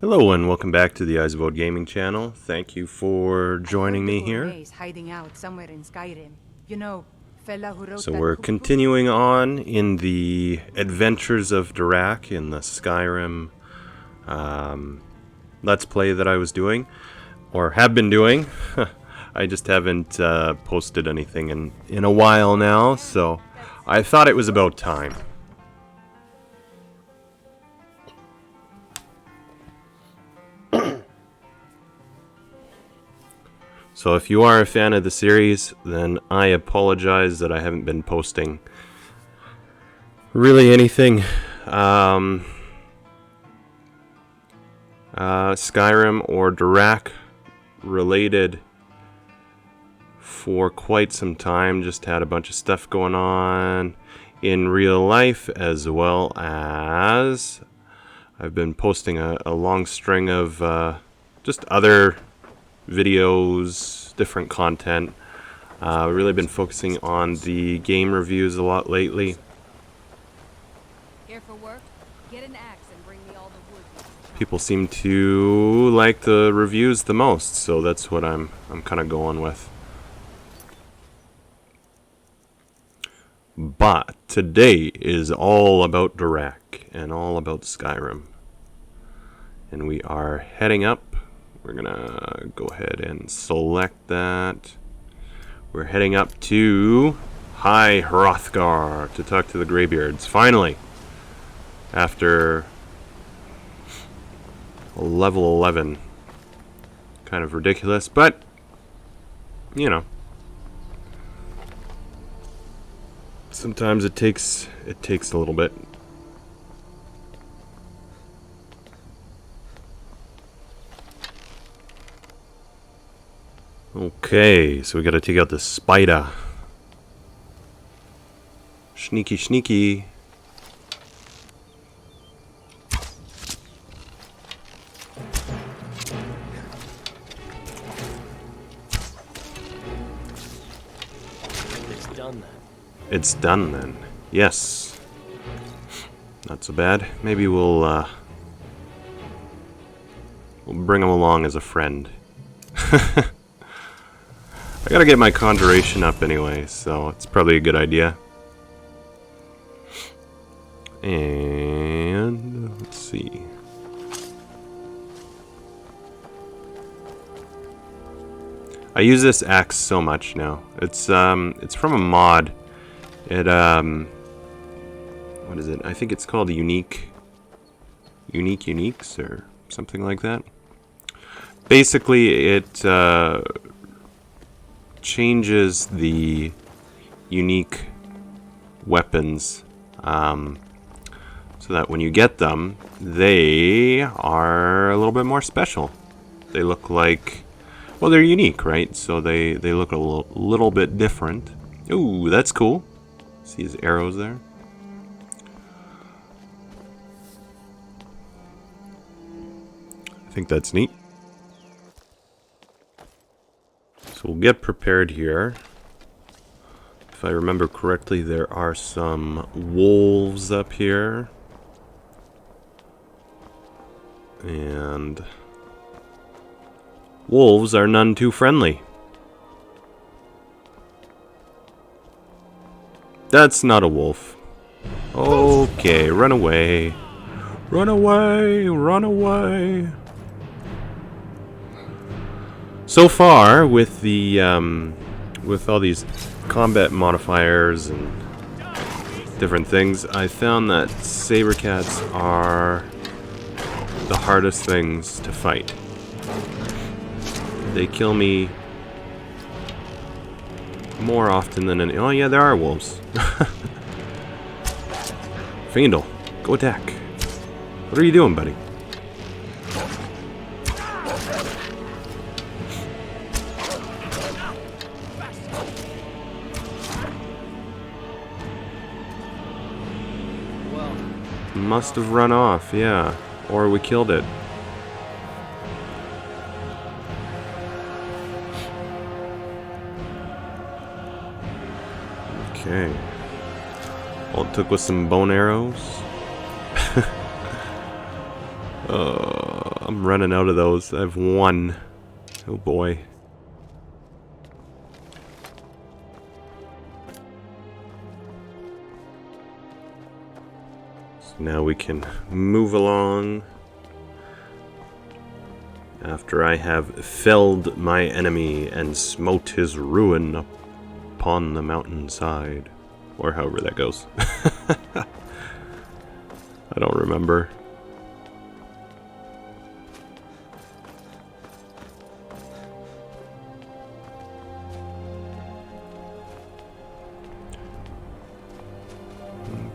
Hello and welcome back to the Eyes of Old Gaming channel. Thank you for joining me here. Hiding out somewhere in Skyrim. You know, fella who wrote So that we're cookbook? continuing on in the adventures of Darach in the Skyrim Let's Play that I was doing, or have been doing. I just haven't posted anything in a while now, so I thought it was about time. So if you are a fan of the series, then I apologize that I haven't been posting really anything Skyrim or Darach related for quite some time. Just had a bunch of stuff going on in real life, as well as I've been posting a long string of just other videos, different content. Really been focusing on the game reviews a lot lately. Here for work? Get an axe and bring me all the wood. People seem to like the reviews the most, so that's what I'm kind of going with. But today is all about Darach and all about Skyrim. And we are heading up. We're gonna go ahead and select that. We're heading up to High Hrothgar to talk to the Greybeards. Finally! After level 11. Kind of ridiculous, but, you know. Sometimes it takes a little bit. Okay, so we gotta take out the spider. Sneaky, sneaky. It's done then. It's done then. Yes. Not so bad. Maybe we'll bring him along as a friend. I gotta get my conjuration up anyway, so it's probably a good idea. And let's see. I use this axe so much now. It's from a mod. It what is it? I think it's called Uniques or something like that. Basically, it changes the unique weapons so that when you get them, they are a little bit more special. They look like, well, they're unique, right? So they look a little bit different. Ooh, that's cool. See his arrows there? I think that's neat. So we'll get prepared here. If I remember correctly, there are some wolves up here. And wolves are none too friendly. That's not a wolf. Okay, run away. Run away, run away. So far, with the with all these combat modifiers and different things, I found that saber cats are the hardest things to fight. They kill me more often than any. Oh yeah, there are wolves. Fiendle, go attack. What are you doing, buddy? Must have run off, yeah. Or we killed it. Okay. All it took was some bone arrows. I'm running out of those. I have one. Oh boy. So now we can move along. After I have felled my enemy and smote his ruin upon the mountainside. Or however that goes. I don't remember.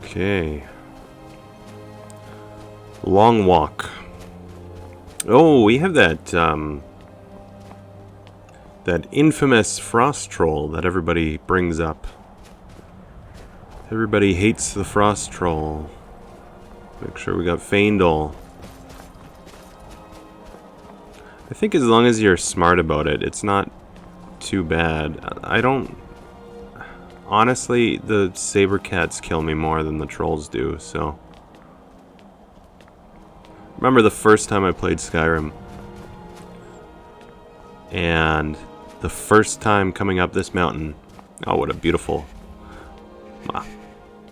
Okay. Long walk. Oh, we have that that infamous frost troll that everybody brings up. Everybody hates the frost troll. Make sure we got Faendal. I think as long as you're smart about it, it's not too bad. I don't... Honestly, the saber cats kill me more than the trolls do, so... Remember the first time I played Skyrim. And the first time coming up this mountain. Oh, what a beautiful...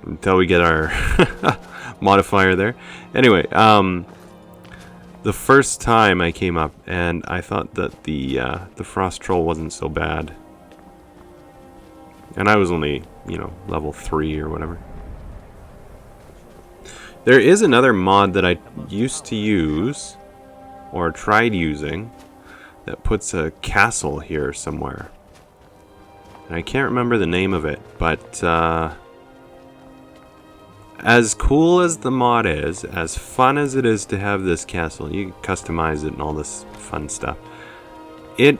Until we get our modifier there. Anyway, the first time I came up, and I thought that the frost troll wasn't so bad. And I was only, you know, level 3 or whatever. There is another mod that I used to use, or tried using, that puts a castle here somewhere. And I can't remember the name of it, but as cool as the mod is, as fun as it is to have this castle, you can customize it and all this fun stuff, it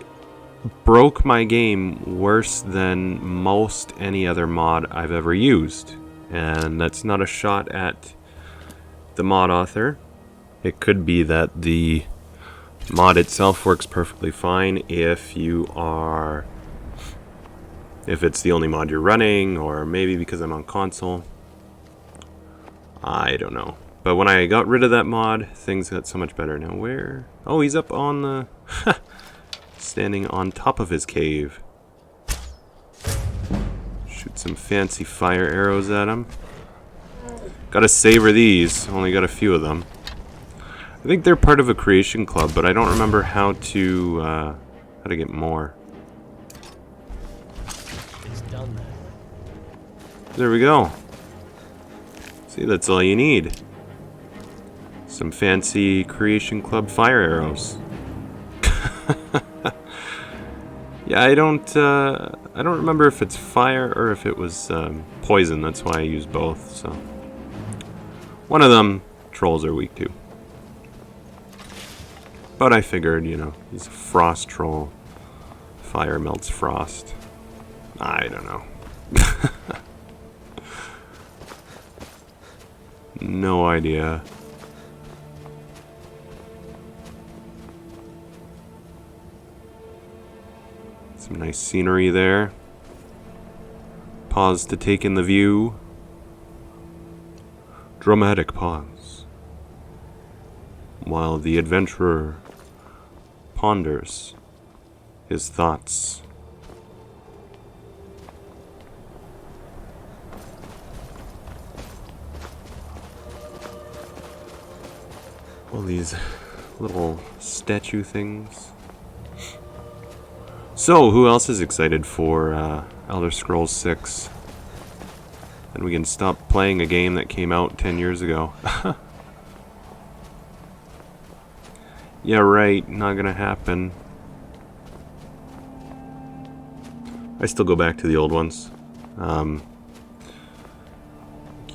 broke my game worse than most any other mod I've ever used. And that's not a shot at the mod author. It could be that the mod itself works perfectly fine if it's the only mod you're running, or maybe because I'm on console. I don't know. But when I got rid of that mod, things got so much better. Now where? Oh, he's up on the... standing on top of his cave. Shoot some fancy fire arrows at him. Gotta savor these. Only got a few of them. I think they're part of a creation club, but I don't remember how to get more. It's done that. There we go. See, that's all you need. Some fancy creation club fire arrows. Yeah, I don't remember if it's fire or if it was poison. That's why I used both. So one of them trolls are weak to. But I figured, you know, he's a frost troll. Fire melts frost. I don't know. No idea. Some nice scenery there. Pause to take in the view. Dramatic pause. While the adventurer ponders his thoughts. All these little statue things. So, who else is excited for Elder Scrolls 6? And we can stop playing a game that came out 10 years ago. Yeah, right. Not gonna happen. I still go back to the old ones.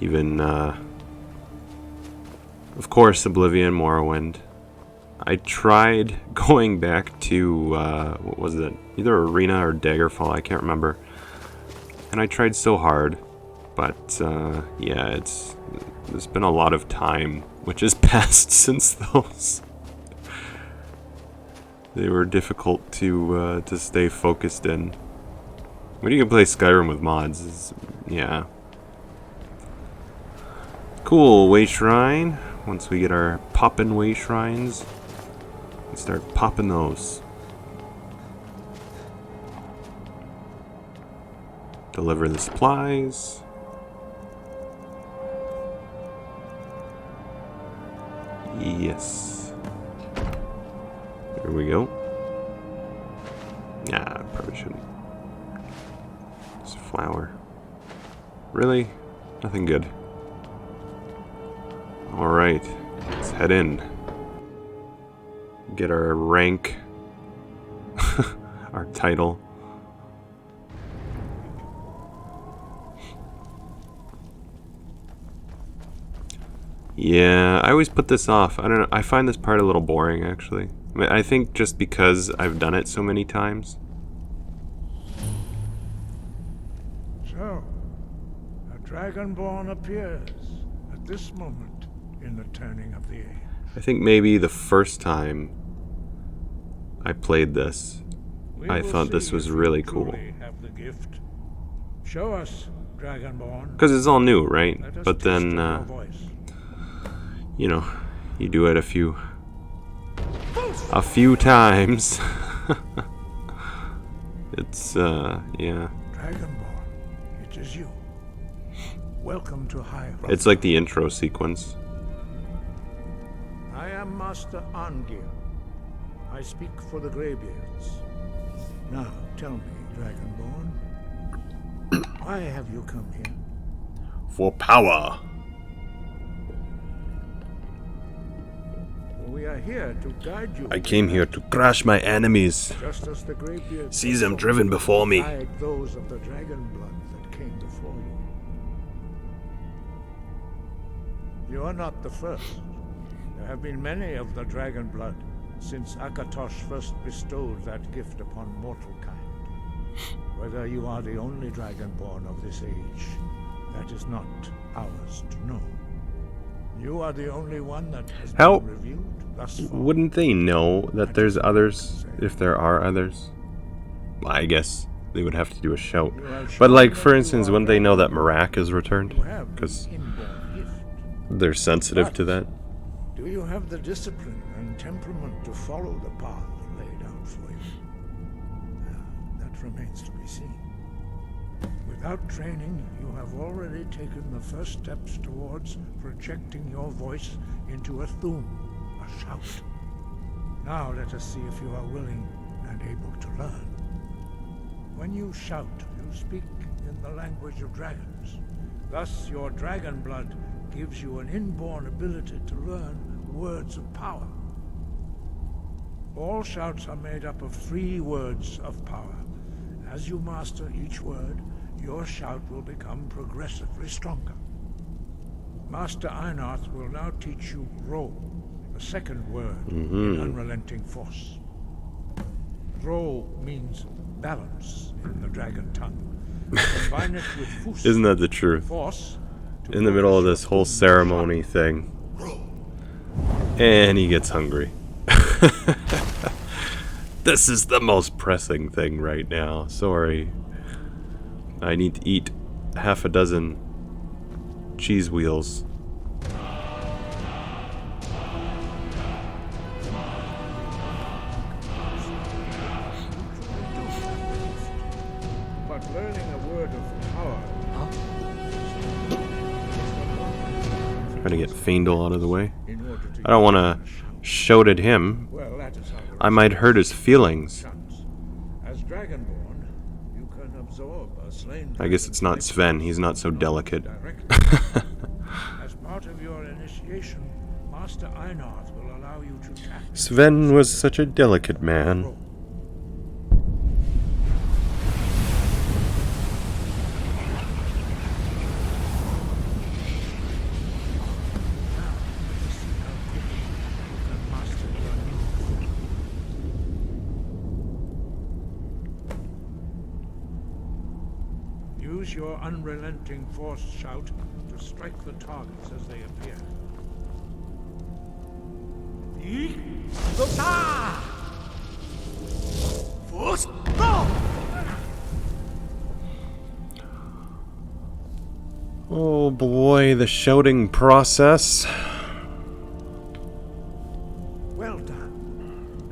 Even, of course, Oblivion, Morrowind. I tried going back to, what was it? Either Arena or Daggerfall, I can't remember. And I tried so hard. But, yeah, there's been a lot of time which has passed since those. They were difficult to stay focused in. When you can play Skyrim with mods, yeah. Cool, way shrine. Once we get our poppin' way shrines. start popping those. Deliver the supplies. Yes. There we go. Nah, I probably shouldn't. It's flour. Really? Nothing good. Alright, let's head in. Get our rank. Our title. Yeah, I always put this off. I don't know. I find this part a little boring, actually. I mean, I think just because I've done it so many times. So, a dragonborn appears at this moment in the turning of the age. I think maybe the first time I played this, I thought this was really cool. Have the gift. Show us, dragonborn. Because it's all new, right? Let us But then, taste of your voice. you know, you do it a few times. It's, yeah. Dragonborn, it is you. Welcome to High. It's like the intro sequence. I am Master Angir. I speak for the Greybeards. Now, tell me, Dragonborn, why have you come here? For power. We are here to guide you. I came here to crush my enemies. Just as the Greybeards See them driven before me. guide those of the dragon blood that came before you. You are not the first. There have been many of the dragon blood since Akatosh first bestowed that gift upon mortal kind. Whether you are the only dragonborn of this age, that is not ours to know. You are the only one that has How been revealed thus far. wouldn't they know that there's others if there are others? I guess they would have to do a shout. But like, for instance, wouldn't they know that Marak is returned? You have the Because inborn gift. they're sensitive to that. Do you have the discipline and temperament to follow the path laid out for you? That remains to be seen. Without training, you have already taken the first steps towards projecting your voice into a thum, a shout. Now let us see if you are willing and able to learn. When you shout, you speak in the language of dragons. Thus, your dragon blood gives you an inborn ability to learn words of power. All shouts are made up of 3 words of power. As you master each word, your shout will become progressively stronger. Master Einarth will now teach you Ro, the second word in unrelenting force. Ro means balance in the dragon tongue. Combine it with Fus, Isn't that the truth? force, to In the middle of focus this your whole thum ceremony thing. And he gets hungry. This is the most pressing thing right now. Sorry. I need to eat half a dozen cheese wheels. But learning a word of power. Trying to get Faendal out of the way. In order to I don't want to shout at him. Well, that is how the I might hurt his feelings. shouts. As Dragonborn, you can absorb a slain. I guess it's not Sven. He's not so delicate. Directly. As part of your initiation, Master Einarth will allow you to tap. Sven was such a delicate man. Use your unrelenting force shout to strike the targets as they appear. Oh boy, the shouting process. Well done.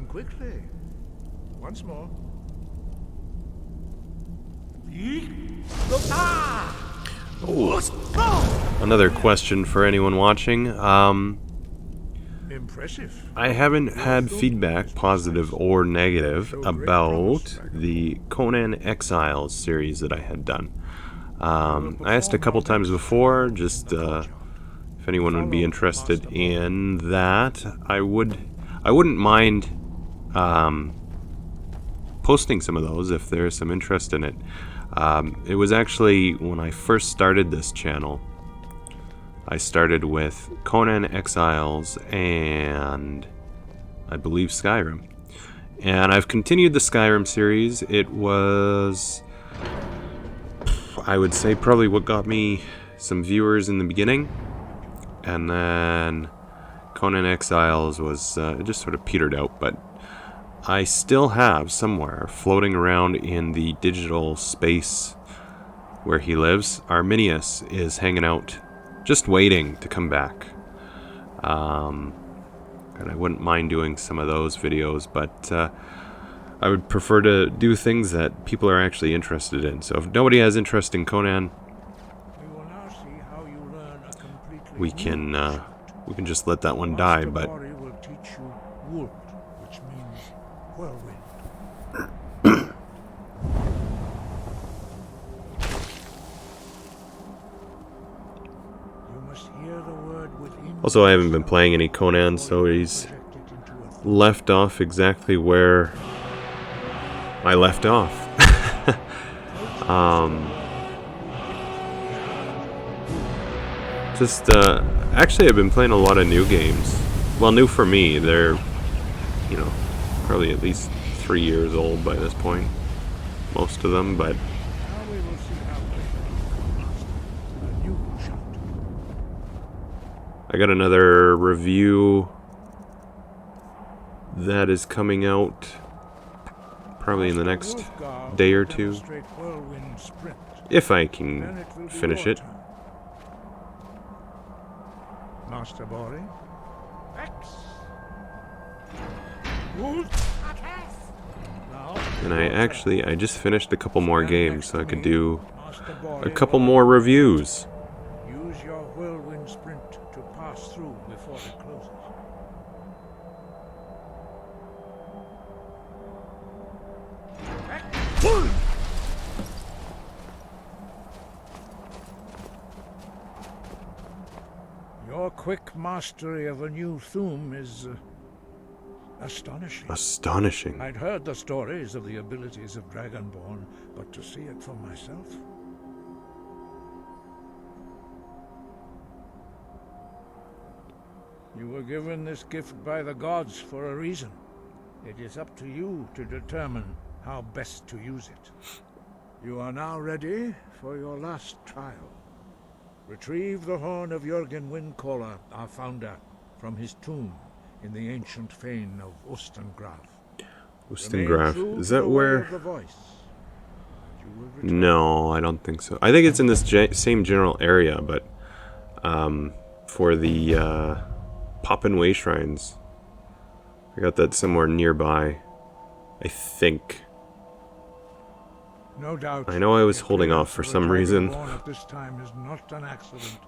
quickly. Once more. Another question for anyone watching. Impressive. I haven't had feedback, positive or negative, about the Conan Exiles series that I had done. I asked a couple times before, just if anyone would be interested in that. I wouldn't mind posting some of those if there's some interest in it. It was actually when I first started this channel. I started with Conan Exiles and I believe Skyrim. And I've continued the Skyrim series. It was, I would say, probably what got me some viewers in the beginning. And then Conan Exiles was, it just sort of petered out. But I still have somewhere floating around in the digital space where he lives, Arminius is hanging out, just waiting to come back. And I wouldn't mind doing some of those videos, but I would prefer to do things that people are actually interested in. So if nobody has interest in Conan, we can just let that one die. But will teach you Wood, which means whirlwind. You must hear the word within. Also, I haven't been playing any Conan, so he's left off exactly where I left off. Actually, I've been playing a lot of new games. Well, new for me. They're, probably at least 3 years old by this point. Most of them, but Now we will see how a new shout. I got another review that is coming out probably in the next day or two, Whirlwind sprint. if I Then can it will be finish your it. turn. Master Bori. X. Wood. Now, And I just finished a couple more games, so I could do Master a Bori couple will more reviews. use your whirlwind sprint to pass through before it closes. Your quick mastery of a new thum is astonishing. Astonishing. I'd heard the stories of the abilities of Dragonborn, but to see it for myself. You were given this gift by the gods for a reason. It is up to you to determine how best to use it. You are now ready for your last trial. Retrieve the horn of Jürgen Windcaller, our founder, from his tomb in the ancient fane of Ustengrav. Ustengrav. Is that where? The voice. You will return. No, I don't think so. I think it's in this same general area, but for the Poppin' Way shrines, I got that somewhere nearby, I think. No doubt. I know I was the holding off appearance for of a some reason. Dragonborn at this time is not an accident.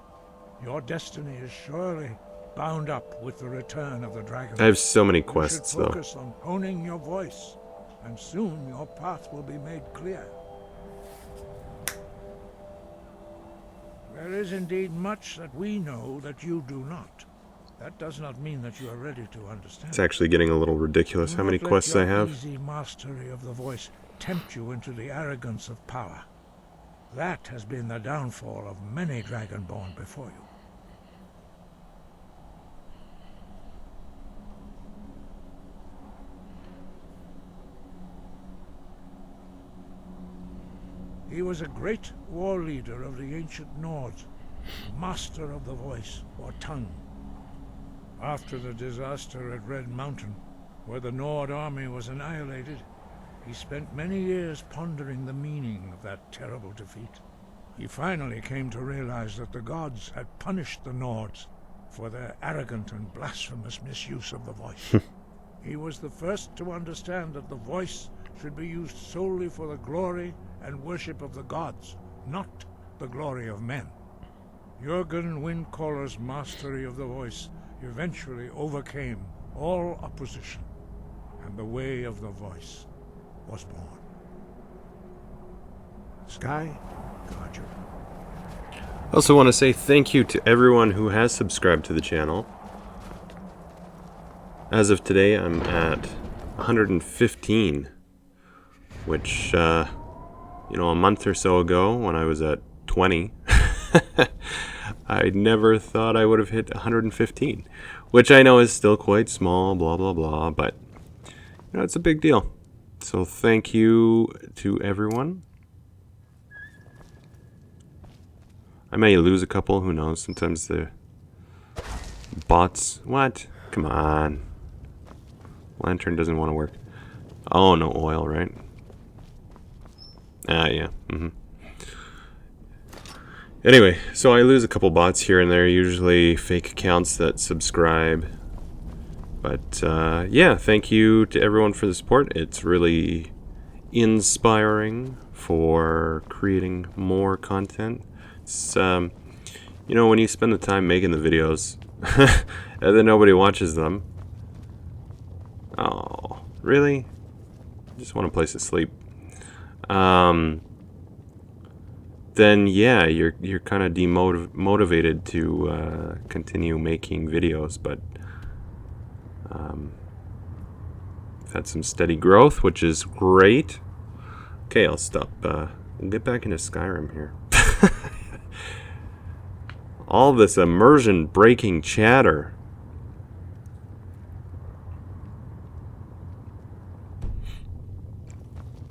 Your destiny is surely bound up with the return of the dragon. I have so many You quests, should though. focus on honing your voice, and soon your path will be made clear. There is indeed much that we know that you do not. That does not mean that you are ready to understand. It's actually getting a little ridiculous Do how many not let quests I your have. easy mastery of the voice tempt you into the arrogance of power. That has been the downfall of many Dragonborn before you. He was a great war leader of the ancient Nords, master of the voice, or tongue. After the disaster at Red Mountain, where the Nord army was annihilated, he spent many years pondering the meaning of that terrible defeat. He finally came to realize that the gods had punished the Nords for their arrogant and blasphemous misuse of the voice. He was the first to understand that the voice should be used solely for the glory and worship of the gods, not the glory of men. Jürgen Windcaller's mastery of the voice eventually overcame all opposition, and the way of the voice was born. Sky, guard your I also want to say thank you to everyone who has subscribed to the channel. As of today, I'm at 115, which, a month or so ago when I was at 20, I never thought I would have hit 115, which I know is still quite small, blah, blah, blah, but, it's a big deal. So thank you to everyone. I may lose a couple, who knows, sometimes the bots, what? Come on. Lantern doesn't want to work. Oh, no oil, right? Ah, yeah. Anyway, so I lose a couple bots here and there, usually fake accounts that subscribe. But, yeah, thank you to everyone for the support. It's really inspiring for creating more content. It's, when you spend the time making the videos, and then nobody watches them. Oh, really? Just want a place to sleep. Then yeah, you're kind of demotivated to continue making videos, but I've had some steady growth, which is great. Okay, I'll stop. We'll get back into Skyrim here. All this immersion breaking chatter.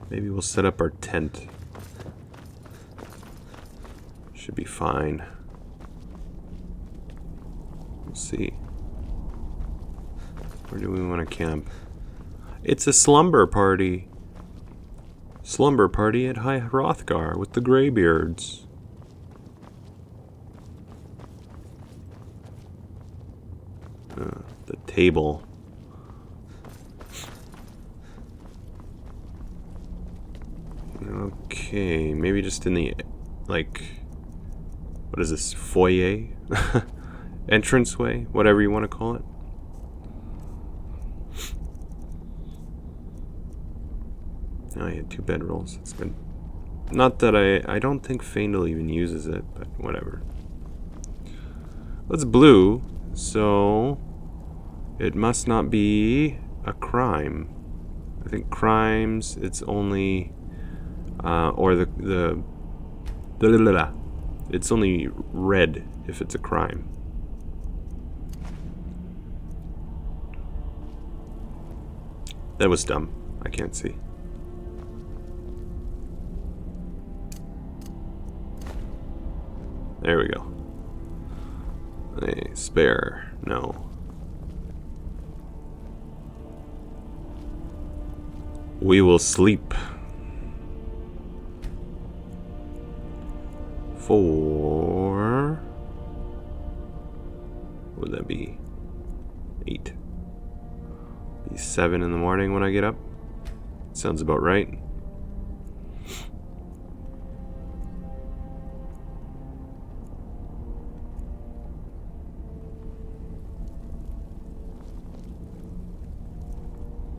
Maybe we'll set up our tent. Should be fine. We'll see. Where do we want to camp? It's a slumber party. Slumber party at High Hrothgar with the Greybeards. The table. Okay, maybe just in the, like, what is this, foyer? Entranceway? Whatever you want to call it. Oh, I had 2 bedrolls. That's good. Not that I don't think Faendal even uses it, but whatever. Well, it's blue, so it must not be a crime. I think crimes, it's only... or it's only red if it's a crime. That was dumb. I can't see. There we go. A spare. No. We will sleep. 4. What would that be? 8. Be 7 in the morning when I get up. Sounds about right.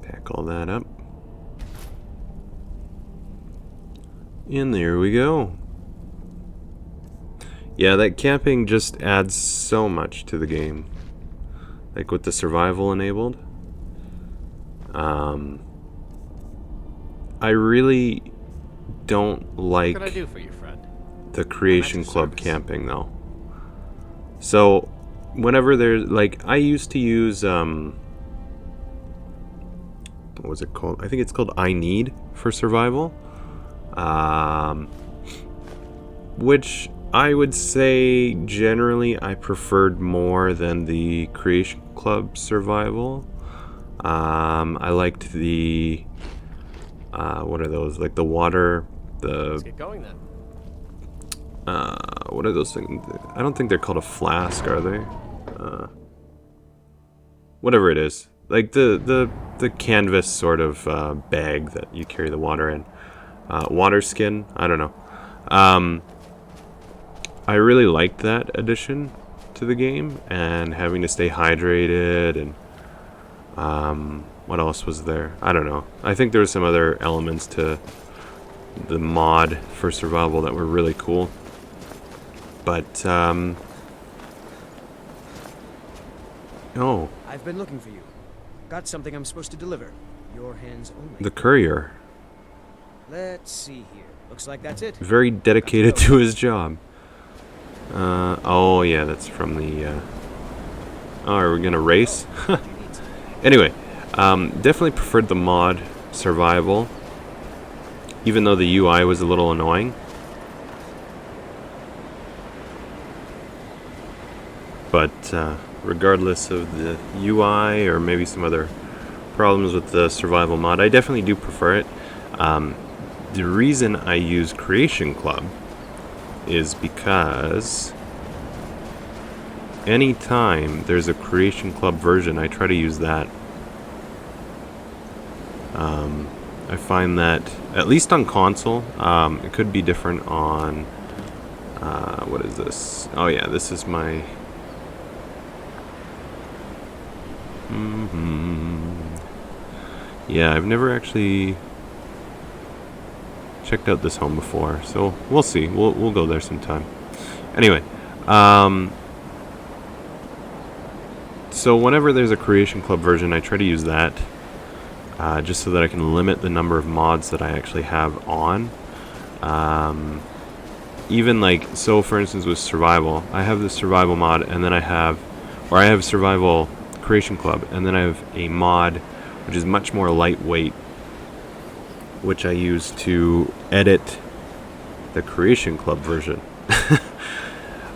Pack all that up. And there we go. Yeah, that camping just adds so much to the game. Like with the survival enabled. I really don't like What can I do for you, friend? the Creation Club camping though. So whenever there's like, I used to use what was it called? I think it's called I Need for survival. Which I would say generally I preferred more than the Creation Club survival. I liked the what are those? Like the water, Let's get going then. what are those things? I don't think they're called a flask, are they? Whatever it is. like the canvas sort of bag that you carry the water in. Water skin, I don't know. I really liked that addition to the game, and having to stay hydrated, and what else was there? I don't know. I think there were some other elements to the mod for survival that were really cool. But, oh, I've been looking for you. Got something I'm supposed to deliver. Your hands only. the courier. Let's see here. Looks like that's it. Very dedicated to his job. Oh yeah, that's from the, oh, are we gonna race? Anyway, definitely preferred the mod survival, even though the UI was a little annoying. But, regardless of the UI or maybe some other problems with the survival mod, I definitely do prefer it. The reason I use Creation Club is because anytime there's a Creation Club version, I try to use that. I find that, at least on console, it could be different on, what is this? Oh yeah, this is my... Yeah, I've never actually checked out this home before, so we'll see. We'll go there sometime. Anyway, so whenever there's a Creation Club version, I try to use that, just so that I can limit the number of mods that I actually have on. Even like, so for instance with survival, I have the survival mod, and then I have survival Creation Club, and then I have a mod which is much more lightweight, which I use to edit the Creation Club version.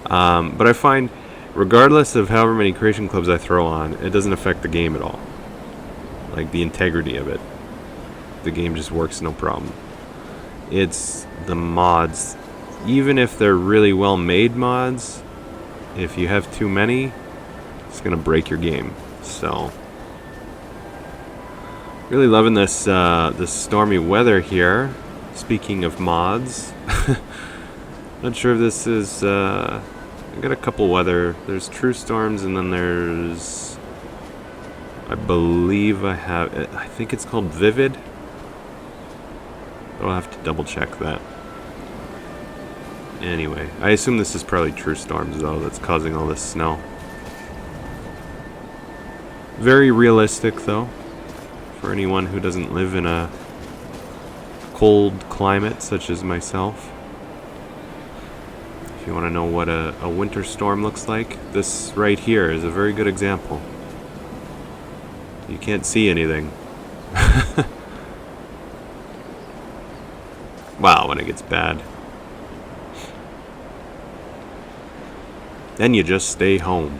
But I find, regardless of however many Creation Clubs I throw on, it doesn't affect the game at all. Like, the integrity of it. The game just works no problem. It's the mods. Even if they're really well made mods, if you have too many, it's gonna break your game. So, really loving this this stormy weather here. Speaking of mods, not sure if this is. I got a couple weather. There's True Storms, and then there's. I believe I have. I think it's called Vivid. I'll have to double check that. Anyway, I assume this is probably True Storms though that's causing all this snow. Very realistic though, for anyone who doesn't live in a cold climate such as myself. If you want to know what a winter storm looks like, this right here is a very good example. You can't see anything. Wow, when it gets bad. Then you just stay home.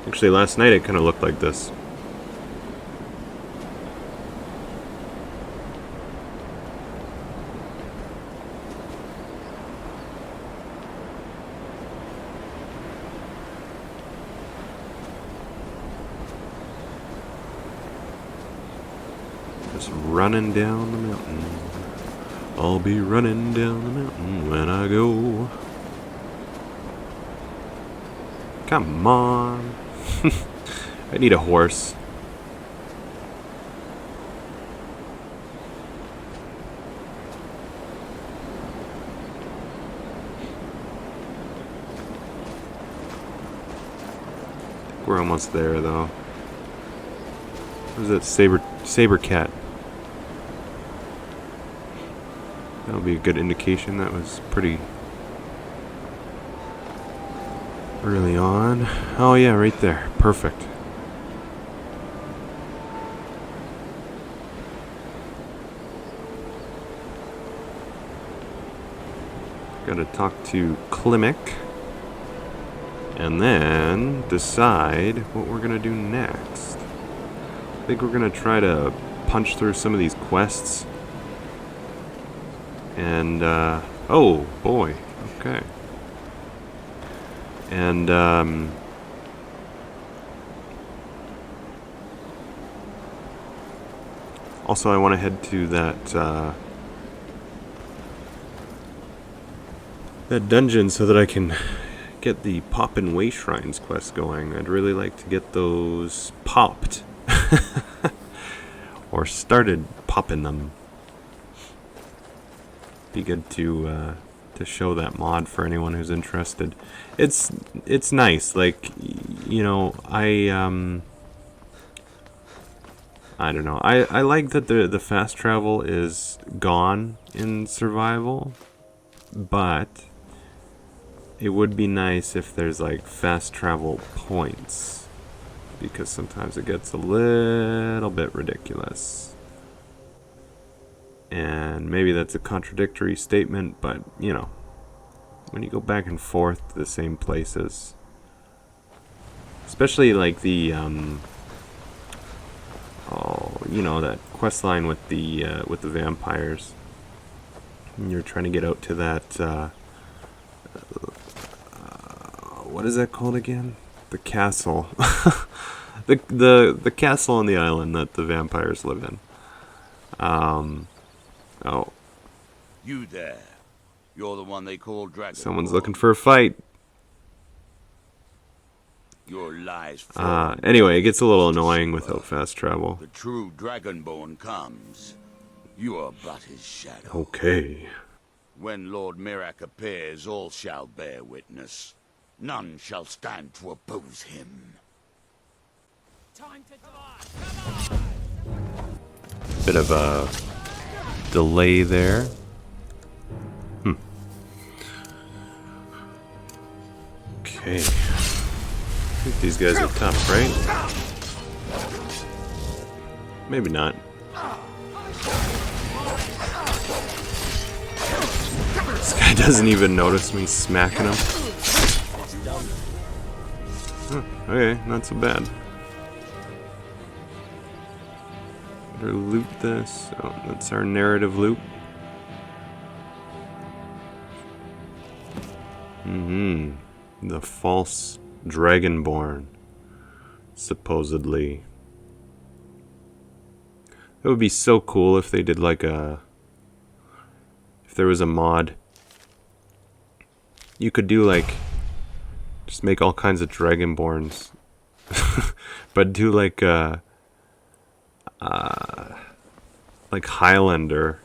Actually, last night it kind of looked like this. Just running down the mountain. I'll be running down the mountain when I go. Come on. I need a horse. We're almost there though. What is that? Saber cat. That'll be a good indication. That was pretty early on. Oh yeah, right there. Perfect. Gotta talk to Klimek and then decide what we're gonna do next. I think we're gonna try to punch through some of these quests. And, oh boy, okay. Also, I want to head to that that dungeon so that I can get the Poppin' Way Shrines quest going. I'd really like to get those popped. Or started popping them. Be good to show that mod for anyone who's interested. It's nice. Like, you know, I don't know. I like that the fast travel is gone in survival, but it would be nice if there's like fast travel points, because sometimes it gets a little bit ridiculous. And maybe that's a contradictory statement, but you know, when you go back and forth to the same places, especially like the you know, that quest line with the vampires, and you're trying to get out to that what is that called again? The castle. the castle on the island that the vampires live in. Oh. You there. You're the one they call Dragon. Someone's looking for a fight. Your lies. Anyway, it gets a little annoying without fast travel. The true Dragonborn comes. You are but his shadow. Okay. When Lord Mirac appears, all shall bear witness. None shall stand to oppose him. Bit of a delay there. Okay. I think these guys are tough, right? Maybe not. This guy doesn't even notice me smacking him. Okay, not so bad. Better loot this. Oh, that's our narrative loot. The false Dragonborn, supposedly. It would be so cool if they did like if there was a mod. You could do like, just make all kinds of Dragonborns, but do like Highlander.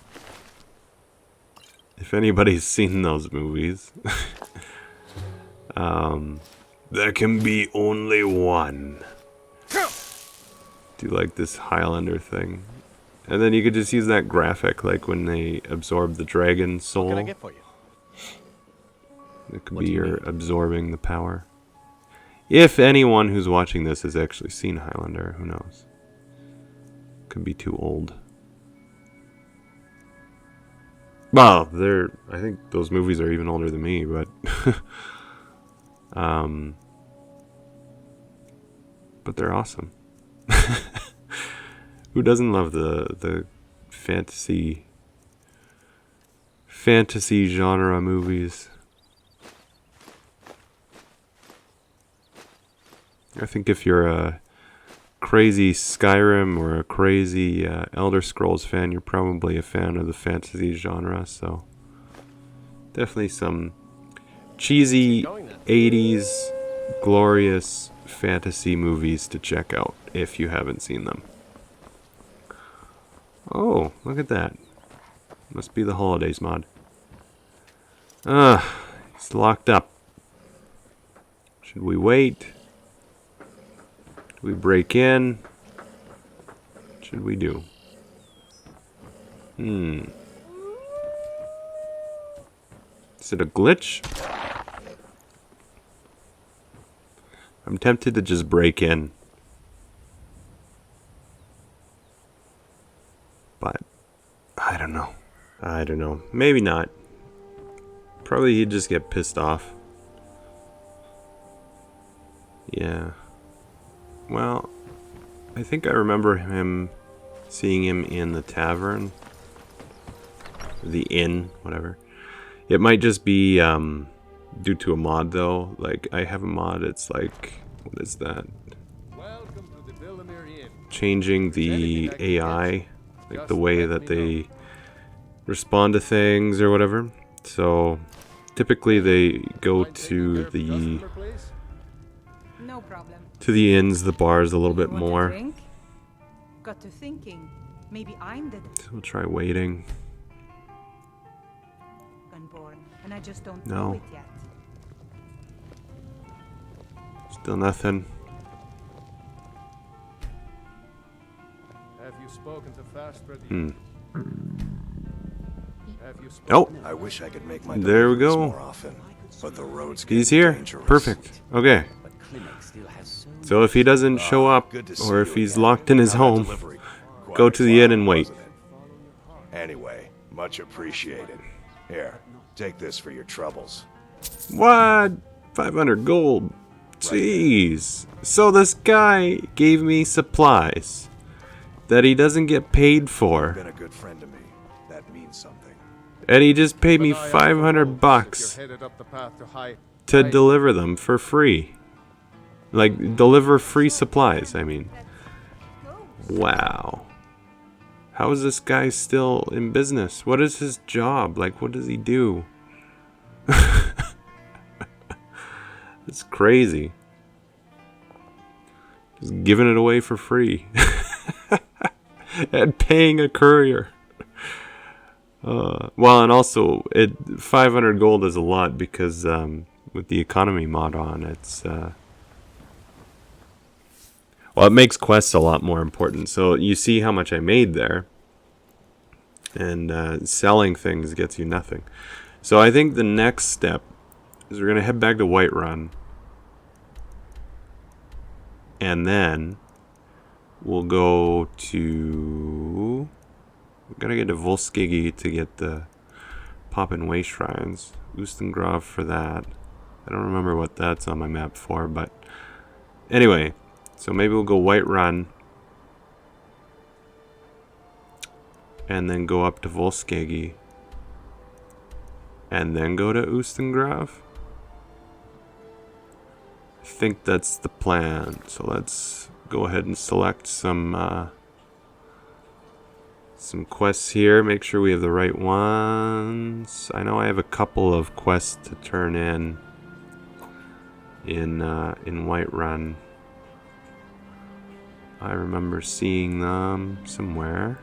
If anybody's seen those movies. There can be only one. Do like this Highlander thing. And then you could just use that graphic, like when they absorb the dragon soul. What can I get for you? It could be your absorbing the power. If anyone who's watching this has actually seen Highlander, who knows? Could be too old. Well, I think those movies are even older than me, but but they're awesome. Who doesn't love the fantasy genre movies? I think if you're a crazy Skyrim or a crazy Elder Scrolls fan, you're probably a fan of the fantasy genre, so definitely some cheesy 80s glorious fantasy movies to check out if you haven't seen them. Oh, look at that. Must be the holidays mod. He's locked up. Should we wait? Do we break in? What should we do? Is it a glitch? I'm tempted to just break in. But I don't know. Maybe not. Probably he'd just get pissed off. Yeah. Well, I think I remember seeing him in the tavern. The inn, whatever. It might just be due to a mod though. Like, I have a mod, it's like, what is that? Welcome to the Villamere Inn. Changing the AI like the way that they respond to things or whatever. So typically they go to the No problem. inns, the bars a little bit You want a more. drink? Got to thinking. Maybe I'm the So we'll try waiting. Dragonborn, and I just don't No. know it yet. Still nothing. Have you spoken to Faster? Hmm. Have you spoken? Oh, I wish I could make my there we deliveries go. more often, but the roads He's get here. dangerous. Perfect. Okay. So if he doesn't show up, Good to see or if you he's again. locked in his How that home, delivery? Quite go a to the inn climb, and wait. wasn't it? Anyway, much appreciated. Here, take this for your troubles. What? 500 gold. Jeez. So this guy gave me supplies that he doesn't get paid You've for, been a good friend to me. That means something. and he just paid me But I am 500 proposed bucks if you're headed up the path to to High- deliver them for free. Like, deliver free supplies, I mean. Wow. How is this guy still in business? What is his job? Like, what does he do? It's crazy. Just giving it away for free. And paying a courier. Well, and also, 500 gold is a lot because with the economy mod on, it's... well, it makes quests a lot more important. So you see how much I made there. And selling things gets you nothing. So I think the next step is we're going to head back to Whiterun. And then we'll go to... We're going to get to Volskigi to get the Poppin' Way Shrines. Ustengrav for that. I don't remember what that's on my map for, but... Anyway, so maybe we'll go Whiterun. And then go up to Volskegi. And then go to Ustengrav. I think that's the plan. So let's go ahead and select some quests here. Make sure we have the right ones. I know I have a couple of quests to turn in Whiterun. I remember seeing them somewhere.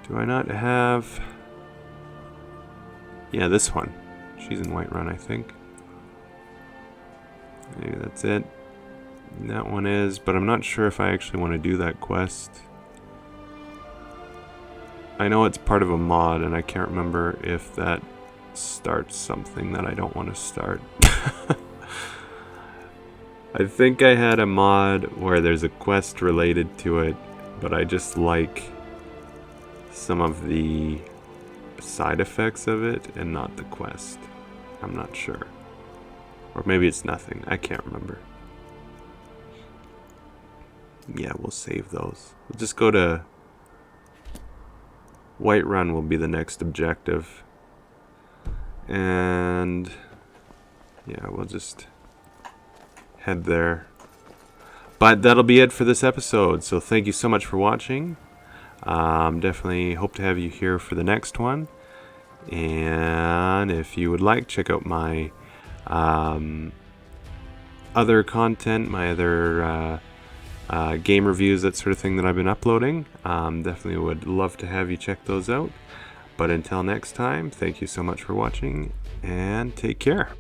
Do I not have... Yeah, this one. She's in Whiterun, I think. Maybe that's it. That one is, but I'm not sure if I actually want to do that quest. I know it's part of a mod, and I can't remember if that starts something that I don't want to start. I think I had a mod where there's a quest related to it, but I just like some of the side effects of it and not the quest. I'm not sure. Or maybe it's nothing. I can't remember. Yeah, we'll save those. We'll just go to... Whiterun will be the next objective. And... yeah, we'll just head there. But that'll be it for this episode. So thank you so much for watching. Definitely hope to have you here for the next one. And if you would like, check out my other content, my other game reviews, that sort of thing that I've been uploading. Definitely would love to have you check those out. But until next time, thank you so much for watching, and take care.